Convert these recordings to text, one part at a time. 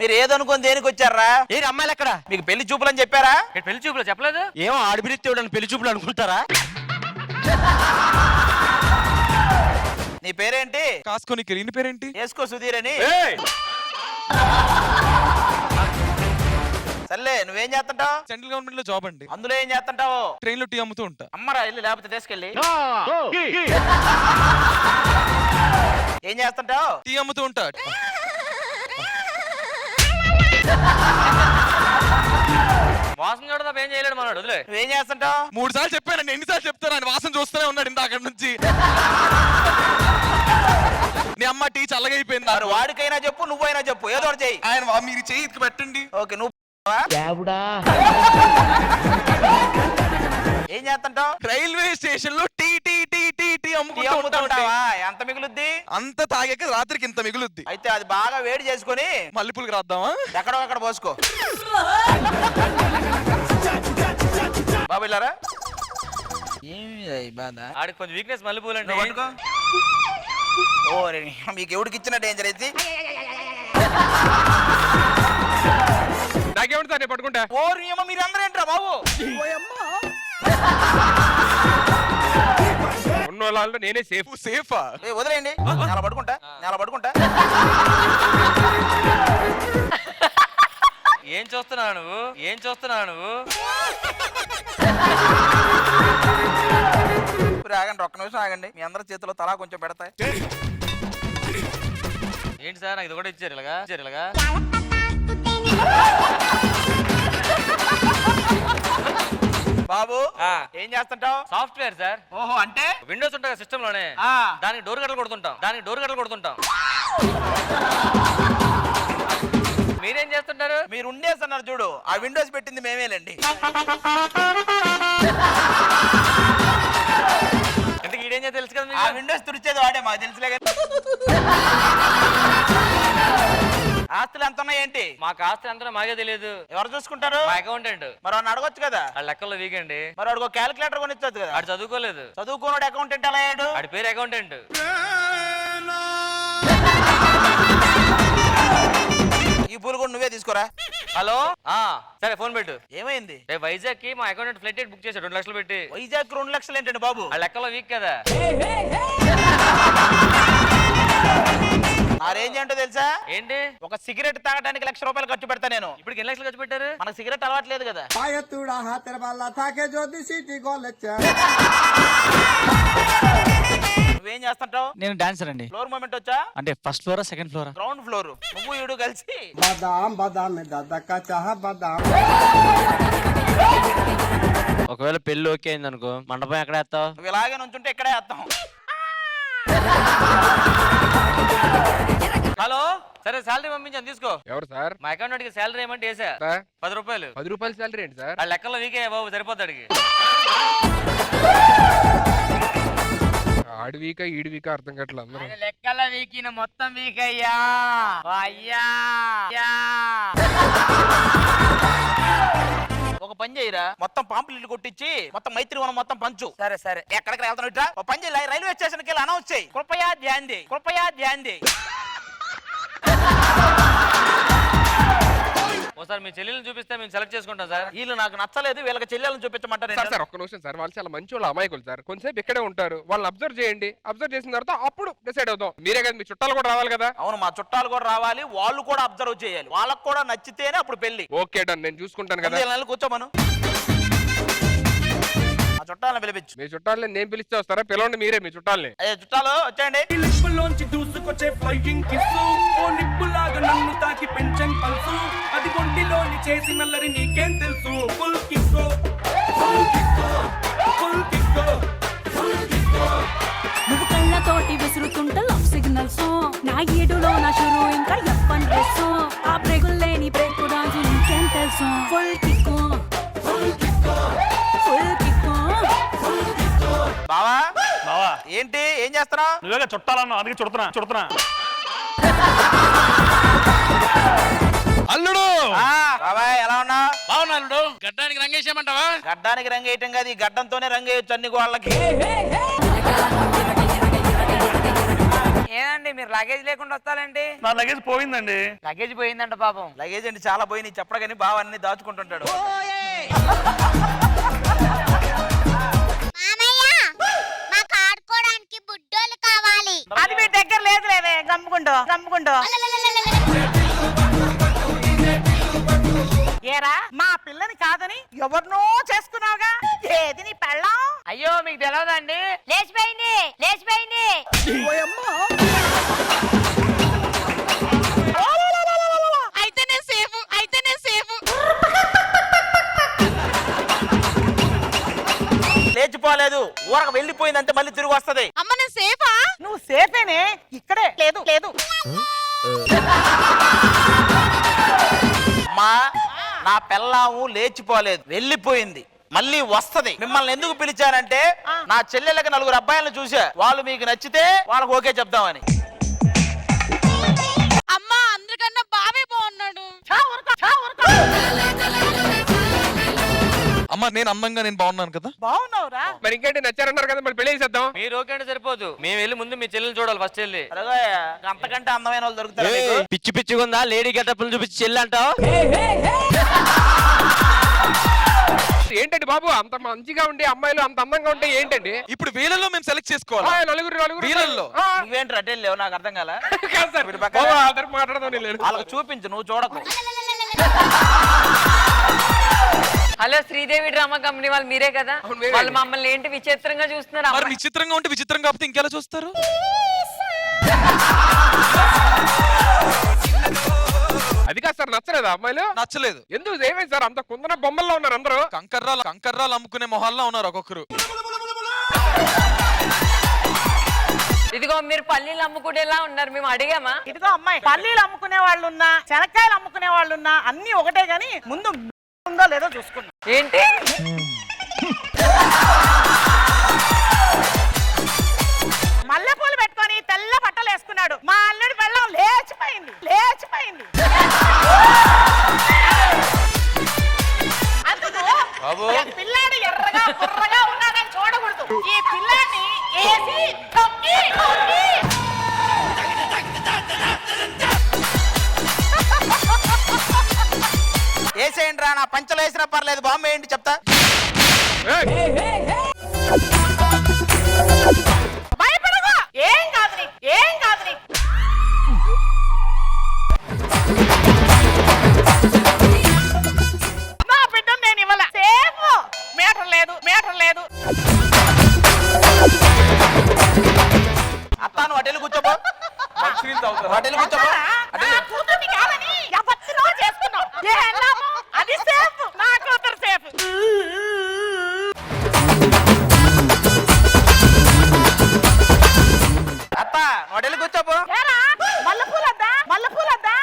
మీరు ఏదనుకుని దేనికి వచ్చారా? ఏ అమ్మాయిలు ఎక్కడ? మీకు పెళ్లి చూపులు అని చెప్పారా? పెళ్లి చూపులు చెప్పలేదు. ఏమో ఆడపిలిస్తే పెళ్లి చూపులు అనుకుంటారా? నీ పేరేంటి? కాసుకోనికి. నీ పేరేంటి? వేసుకో సుధీర్ అని. సర్లే, నువ్వేం చేస్తుంటావు? సెంట్రల్ గవర్నమెంట్ లో జాబ్ అండి. అందులో ఏం చేస్తుంటావు? ట్రైన్ లో టీ అమ్ముతూ ఉంటా. అమ్మరా వెళ్ళి, లేకపోతే తీసుకెళ్ళి. ఏం చేస్తుంటావు? టీ అమ్ముతూ ఉంటా. వాసన చూడదా ఏం చేయలేడు మనోడు. వదిలే. నువ్వేం చేస్తుంటావు? 3 సార్లు చెప్పానండి. ఎన్నిసార్లు చెప్తాను? ఆయన వాసన చూస్తూనే ఉన్నాడు ఇందాక నుంచి. నీ అమ్మ టీ చల్లగైపోయింది. మరి వాడికైనా చెప్పు, నువ్వైనా చెప్పు, ఏదో ఒకటి చెయ్యి. ఆయన మీరు చెయ్యి ఇదికి పెట్టండి. ఓకే, నువ్వు ఏం చేస్తుంటావు? రైల్వే స్టేషన్ లో tea tea tea tea tea అమ్ముతుంటావా? ఎంత మిగులుద్ది? అంత తాగాక రాత్రికి ఇంత మిగులుద్ది. అయితే అది బాగా వేడి చేసుకుని మల్లెపూలకి రాద్దామా? ఎక్కడో అక్కడ పోసుకో. బాబు ఇల్లారా? ఏమి బాధ? ఆడికి కొంచెం వీక్నెస్ మల్లెపూలు అంటే. ఓ మీకు ఎవడికి ఇచ్చిన డేంజర్ అయితే నాకేమిటి సార్ పట్టుకుంటా? ఓ నియమ మీరందరూ ఏంట్రా బాబు? ఉన్న వాళ్ళలో నేనే సేఫ్. సేఫా? వదిలేయండి, నెల పడుకుంటా. ఏం చూస్తున్నావు నువ్వు? ఆగండి, ఒక్క నిమిషం ఆగండి. మీ అందరి చేతిలో తలా కొంచెం పెడతాయి. ఏంటి సార్ నాకు ఇది కూడా ఇచ్చారు ఇలాగా? బాబు ఏం చేస్తుంటావు? Software sir. ఓహో, అంటే విండోస్ ఉంటాయి సిస్టమ్ లోనే. దానికి డోర్ గట్టలు కొడుతుంటాం. మీరేం చేస్తుంటారు? మీరు ఉండేస్తున్నారు చూడు, ఆ విండోస్ పెట్టింది మేమేలండి. అంటే ఈడేం చేస్తే తెలుసు కదా. ఆ విండోస్ తుడిచేది వాడే, మాకు తెలుసులే కదా. ఆస్తులు ఎంత ఉన్నాయేంటి? మాకు ఆస్తులు ఎంత మాకే తెలియదు. ఎవరు చూసుకుంటారు? మా అకౌంటెంట్. మరి వాడిని అడగొచ్చు కదా. ఆ లెక్కల్లో వీక్ అండి. మరి వాడికి క్యాలిక్యులేటర్ కొనిచ్చొచ్చు కదా. ఆడు చదువుకోలేదు. చదువుకోనోడు అకౌంటెంట్ ఎలా అయ్యాడు? ఆడి పేరు అకౌంటెంట్. ఈ పూలు కూడా నువ్వే తీసుకోరా. హలో, సరే ఫోన్ పెట్టు. ఏమైంది? వైజాగ్ కి మా అకౌంటెంట్ ఫ్లైట్ టికెట్ బుక్ చేశాడు 2 లక్షలు పెట్టి. వైజాగ్ 2 లక్షలు ఏంటండి బాబు? ఆ లెక్కలో వీక్ కదా. ఆ రేంజ్ ఏంటో తెలుసా? ఏంటి? ఒక సిగరెట్ తాగడానికి 1,00,000 రూపాయలు ఖర్చు పెడతా నేను. ఇప్పుడు ఎన్ని లక్షలు ఖర్చు పెట్టారు? మనకు సిగరెట్ అలవాట్లేదు కదా. నువ్వేం చేస్తుంటావు? నేను డాన్సర్ అండి. ఫ్లోర్ మూమెంట్ వచ్చా? అంటే first flora second flora? Ground floor. నువ్వు ఈడు కలిసి ఒకవేళ పెళ్లి ఓకే అయింది అనుకో, మండపం ఎక్కడ వేస్తావు? నువ్వు ఇలాగే నుంచుంటే ఇక్కడే వేస్తాం. హలో, సరే శాలరీ పంపించాను తీసుకో. ఎవరు సార్? మా అకౌంట్ కి శాలరీ ఏమంటే వేసా 10 రూపాయలు. 10 రూపాయలు శాలరీ ఏంటి సార్? ఆ లెక్కలో వీకే బాబు, సరిపోతాడికి. ఆడి వీకా ఈడి వీకా అర్థం కట్ల అందరూ. లెక్కల వీకిన మొత్తం వీక్ అయ్యా. ఒక పని చేయరా, మొత్తం పాంప్లెట్లు కొట్టించి మొత్తం మైత్రివనం మొత్తం పంచు. సరే సరే, ఎక్కడికి వెళ్తాను ఇట్లా? ఒక పని చేయాలి, రైల్వే స్టేషన్ కి అనౌన్స్ చేయి, కృపయా ధ్యాన్ దే. ఒకసారి మీ చెల్లెల్ని చూపిస్తే మేము సెలెక్ట్ చేసుకుంటాం సార్. వీళ్ళు నాకు నచ్చలేదు, వీళ్ళకి చెల్లెలను చూపించమంటారు. సార్ ఒక్క నిమిషం సార్, వాళ్ళు చాలా మంచి వాళ్ళు, అమాయకులు సార్. కొంచెంసేపు ఇక్కడే ఉంటారు, వాళ్ళని అబ్జర్వ్ చేయండి. అబ్జర్వ్ చేసిన తర్వాత అప్పుడు డిసైడ్ అవుతాం. మీరే కదా, మీ చుట్టాలు కూడా రావాలి కదా. అవును, మా చుట్టాలు కూడా రావాలి, వాళ్ళు కూడా అబ్జర్వ్ చేయాలి. వాళ్ళకు కూడా నచ్చితేనే అప్పుడు పెళ్లి. ఓకే డన్, నేను చూసుకుంటాను కదా. కూర్చోమను, ఆ చుట్టాలను పిలిపించు. మీ చుట్టాలని నేను పిలిస్తే వస్తారా? పిలవండి మీరే మీ చుట్టాలని. అయ్యే చుట్టాలు వచ్చేయండి. దూసుకొచ్చే ఫ్లైయింగ్ కిస్సు, ఓ నిప్పులాగా నన్ను తాకి పెంచన్ పల్సు, అది కొంటిలోని చేసి నల్లరి నీకేం తెలుసు. ఫుల్ కిక్కో, ఫుల్ కిక్కో, ఫుల్ కిక్కో, ఫుల్ కిక్కో. నువ్వు కళ్ళతోటి విసురుతుంట లవ్ సిగ్నల్స్, నా ఏడులో నా షురు ఇంకా ఎప్పని డ్రెస్, ఆ బ్రేకులు లేని బ్రేక్ డాన్స్ నీకేం తెలుసు. ఫుల్ కిక్కో, ఫుల్ కిక్కో, ఫుల్ కిక్కో, ఫుల్ కిక్కో. బావా ఏంటి, ఏం చేస్తున్నా? నువ్వేగా చుట్టాలన్నా, అందుకే చుడుతున్నా. అల్లుడు బాబాయ్ ఎలా ఉన్నా? బాగున్నా అల్లుడు. గడ్డానికి రంగేసేయమంటావా? గడ్డానికి రంగు వేయటం కాదు, ఈ గడ్డంతోనే రంగు వేయొచ్చు అన్ని గోళ్ళకి. ఏనండి మీరు లగేజ్ లేకుండా వస్తారండి? నా లగేజ్ పోయిందండి. లగేజ్ పోయిందంట పాపం. లగేజ్ అంటే చాలా పోయి నీకు చెప్పడం కానీ బావ అన్ని దాచుకుంటుంటాడు. మాకు ఆడుకోవడానికి బుడ్డోలు కావాలి. అది మీ దగ్గర లేదు లేవే, గమ్ముకుంటూ గమ్ముకుంటూ. ఏరా మా పిల్లని కాదని ఎవరినో చేసుకున్నావుగా, ఏది నీ పెళ్ళం? అయ్యో మీకు తెలియదండి. లేచిపోయింది లేచిపోయింది. అయితే నేను సేఫ్, అయితే నేను సేఫ్. లేచిపోలేదు, ఊరక వెళ్ళిపోయిందంటే మళ్ళీ తిరిగి వస్తది. అమ్మ నేను సేఫా? నువ్వు సేఫేనే, ఇక్కడే లేదు లేదు. అమ్మా నా పెళ్ళాము లేచిపోలేదు, వెళ్ళిపోయింది, మళ్ళీ వస్తది. మిమ్మల్ని ఎందుకు పిలిచానంటే నా చెల్లెళ్ళకి 4 అబ్బాయిలను చూసా, వాళ్ళు మీకు నచ్చితే వాళ్ళకి ఓకే చెప్దామని. అమ్మా అందరికన్నా బాబే బాగున్నాడు. అమ్మ నేను అందంగా నేను బాగున్నాను కదా. బాగున్నావురా. మరి ఇంకేంటి, నచ్చారన్నారు కదా, మరి పెళ్లి చేద్దాం. మీరు ఓకే అంటే సరిపోదు, మేము వెళ్ళి ముందు మీ చెల్లెలు చూడాలి ఫస్ట్ వెళ్ళి. అరగోయ, అంతకంటే అందమైన వాళ్ళు దొరుకుతారు మీకు? పిచ్చి పిచ్చిగుందా లేడీ గెటప్లు చూపించి చెల్లి అంటావు? ఏంటండి బాబు, అంత మంచిగా ఉండి అమ్మాయిలు అంత అందంగా ఉంటే ఏంటండి? ఇప్పుడు వీళ్ళలో మేము సెలెక్ట్ చేసుకోవాలి. నలుగురు వీళ్ళల్లో నువ్వేంటి రడ్డేలు లేవు, నాకు అర్థం కాల. కాదు సార్, వీడి పక్కన. బాబు, అందరూ మాట్లాడదాం నేను. వాళ్ళకి చూపించు, నువ్వు చూడకు. హలో శ్రీదేవి డ్రామా కంపెనీ వాళ్ళు మీరే కదా? అవును, మేమే. వాళ్ళు మమ్మల్ని ఏంటి విచిత్రంగా చూస్తున్నారు? మరి విచిత్రంగా ఉంటే విచిత్రం కాకపోతే ఇంకెలా చూస్తారు? అది కాదు సార్, నచ్చలేదా అమ్మాయిలు? నచ్చలేదు. ఎందుకు ఏమైంది సార్, అంత కుందన బొమ్మల్లో ఉన్నారు అందరూ. కంకర్రాలు అమ్ముకునే మొహాల్లో ఉన్నారు ఒక్కొక్కరు. ఇదిగో మీరు పల్లీలు అమ్ముకునేలా ఉన్నారు, మేము అడిగామా? ఇదిగో అమ్మాయి, పల్లీలు అమ్ముకునే వాళ్ళు ఉన్నా, శనక్కాయలు అమ్ముకునే వాళ్ళు ఉన్నా, అన్ని ఒకటే గాని ముందు ఉందో లేదో చూసుకున్నా. ఏంటి మల్లెపూలు పెట్టుకొని తెల్ల బట్టలు వేసుకున్నాడు, మా అల్లుడి పెళ్ళం లేచిపోయింది లేచిపోయింది. అందుకు ఈ పిల్లాడు ఎర్రగా బుర్రగా ఉన్నాడని చూడకూడదు. ఈ పిల్లాడిని ఏసి తొక్కి తొక్కి వేసేయండి రా, నా పంచలు వేసినా పర్లేదు, బాంబే ఏంటి చెప్తా. భయపడగా, ఏం కాదు నీకు, ఏం కాదు నీకు. నా బిడ్డను నేను ఇవ్వలే, సేఫ్. మేటర్ లేదు, మేటర్ లేదు. అత్త నువ్వు అటెలు కూర్చోబో, అటెలు కూర్చోబో. నా కూతుర్ని కాదని ఎవరినో చేసుకున్నావు. ఏ లాభం? అది సేఫ్, నా కూతురు సేఫ్. అత్త నువ్వు అటెలు కూర్చోబో. ఏరా, మల్లెపూలొద్దా? మల్లెపూలొద్దా?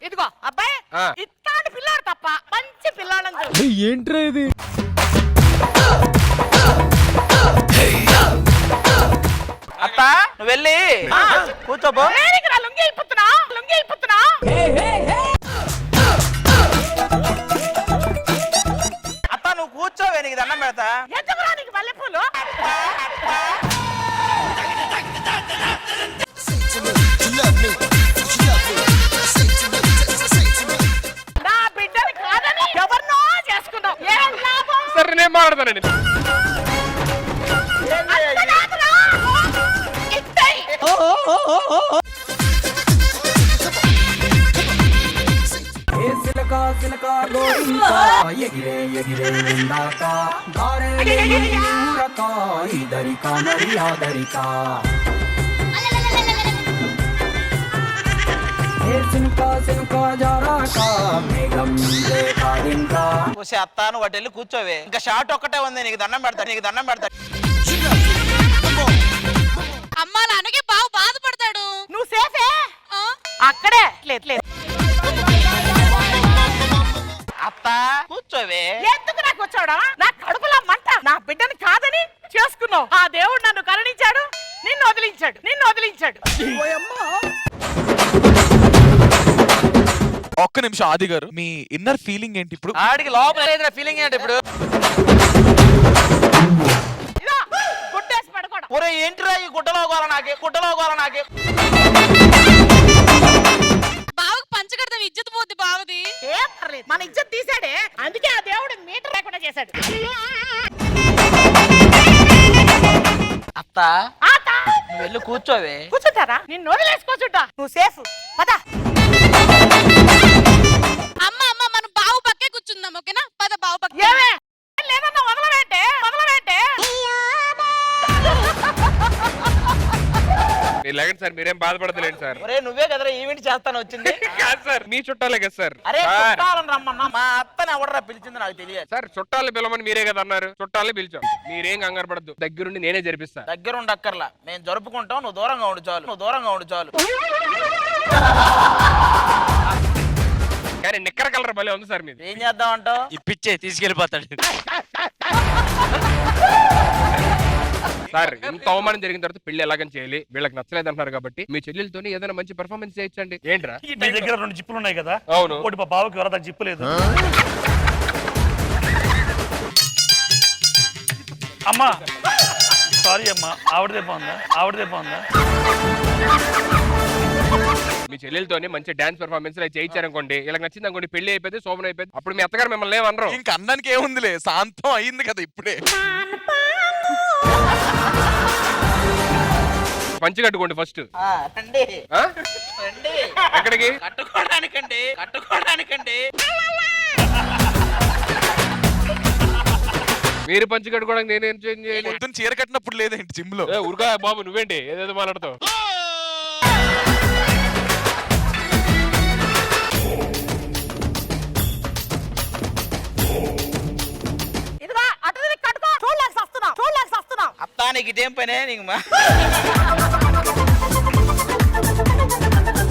ఇదిగో అబ్బాయి, ఆ. ఇట్లాంటి పిల్లాడు తప్ప మంచి పిల్లాడని ఏంట్రా ఇది? అత్త నువ్వు వెళ్ళి కూర్చోబో. లుంగి అయిపోతున్నా, లుంగి అయిపోతున్నా. అత్త నువ్వు కూర్చోవే, నీకు దండం పెడతా. ఎందుకురా నీకు మల్లెపూలు? నా బిడ్డని కాదని ఎవరినో చేసుకున్నావు. ఏం లాభం? సరే నేను మాట్లాడతానండి. అంతలాగరా? ఇత్తయ్. చూసి అత్త నువ్వు అటు వెళ్ళి కూర్చోవే, ఇంకా షార్ట్ ఒక్కటే ఉంది, నీకు దండం పెడతా, నీకు దండం పెడతా. అమ్మా నాన్నకి బాగా బాధపడతాడు. నువ్వు సేఫే అక్కడే. లేదు లేదు, అత్త కూర్చోవే. ఎందుకు నాకు వచ్చాడా? నా కడుపులో మంట. నా బిడ్డని కాదని చేసుకున్నావు. ఆ దేవుడు నన్ను కరుణించాడు, నిన్ను వదిలించాడు, నిన్ను వదిలించాడు. ఒక్క నిమిషం ఆది గారు, మీ ఇన్నర్ ఫీలింగ్ ఏంటి ఇప్పుడు? ఆడికి లోపల ఫీలింగ్ ఏంటి ఇప్పుడు? ఇదో ఒరే ఏంటిరా ఈ గుడ్డలో గోల నాకే గుడ్డలో గోల నాకే. బావకు పంచకడతాం ఇజ్జత్ పోద్ది బావది. ఏం పర్లేదు మన ఇజ్జత్ తీసాడే, అందుకే ఆ దేవుడు మీటర్ లేకుండా చేశాడు. అత్త నువ్వు వెళ్ళి కూర్చోవే. కూర్చుంటారా? నేను నోరులేసి కూర్చుంటా, నువ్వు సేఫ్ పద. అమ్మ అమ్మ మనం బావు పక్కే కూర్చుందాం ఓకేనా? పద బావు పక్క. ఏమే లేదన్నా వదలవేంటే వదలవేంటే. మీరు లేకండి సార్, మీరేం బాధపడతలేండి సార్. ఒరే నువ్వే కదరా ఈవెంట్ చేస్తాను వచ్చింది. కాదు సార్, మీ చుట్టాలే కదా సార్. అరే సార్, చుట్టాలని రమ్మన్నా, మా అత్తని ఎవడరా పిలిచింది నాకు తెలియదు. సార్ చుట్టాలు పిలవమని మీరే కదా అన్నారు, చుట్టాలే పిలిచాం. మీరేం కంగారు పడద్దు, దగ్గరుండి నేనే జరిపిస్తా. దగ్గర ఉండక్కర్లా, మేము జరుపుకుంటాం, నువ్వు దూరంగా ఉండు చాలు, నువ్వు దూరంగా ఉండు చాలు. కానీ నిక్కర కలర్ భలే ఉంది సార్ మీది. ఏం చేద్దామంటావు? ఇప్పిచ్చే తీసుకెళ్ళిపోతాడు. సార్ ఇంత అవమానం జరిగిన తర్వాత పెళ్లి ఎలాగని చేయాలి, వీళ్ళకి నచ్చలేదు అంటున్నారు కాబట్టి మీ చెల్లెలతో ఏదైనా మంచి పర్ఫార్మెన్స్ చేయించండి. ఏంట్రా? మీ దగ్గర 2 జిప్పులు ఉన్నాయి కదా, అవును. ఒకటి మా బావకి వరద జిప్పు లేదు. అమ్మా సారీ అమ్మా, ఆవిడదే బాగుందా. మీ చెల్లెలతోనే మంచి డాన్స్ పర్ఫార్మెన్స్ చేయించారనుకోండి, ఇలా నచ్చింది అనుకోండి, పెళ్లి అయిపోయింది, శోభన అయిపోయింది, అప్పుడు మీ అత్తగారు మిమ్మల్ని ఏమనరు. ఇంక అన్నానికి ఏముందిలే, శాంతం అయింది కదా ఇప్పుడే. పంచి కట్టుకోండి ఫస్ట్. రండి ఆ? రండి. ఎక్కడికి? కట్టుకోవడానికండి. మీరు పంచి కట్టుకోవడానికి నేనేం చేయాలి? పొద్దున్న చీర కట్టినప్పుడు లేదేంటి జిమ్ లో? ఊరుగా బాబు, నువ్వేంటి ఏదేదో మాట్లాడతావు. ఇదిగో అటు కట్టుకో, చూడలేక సస్తున్నా. అత్తానికి ఇదేం పనే నీకు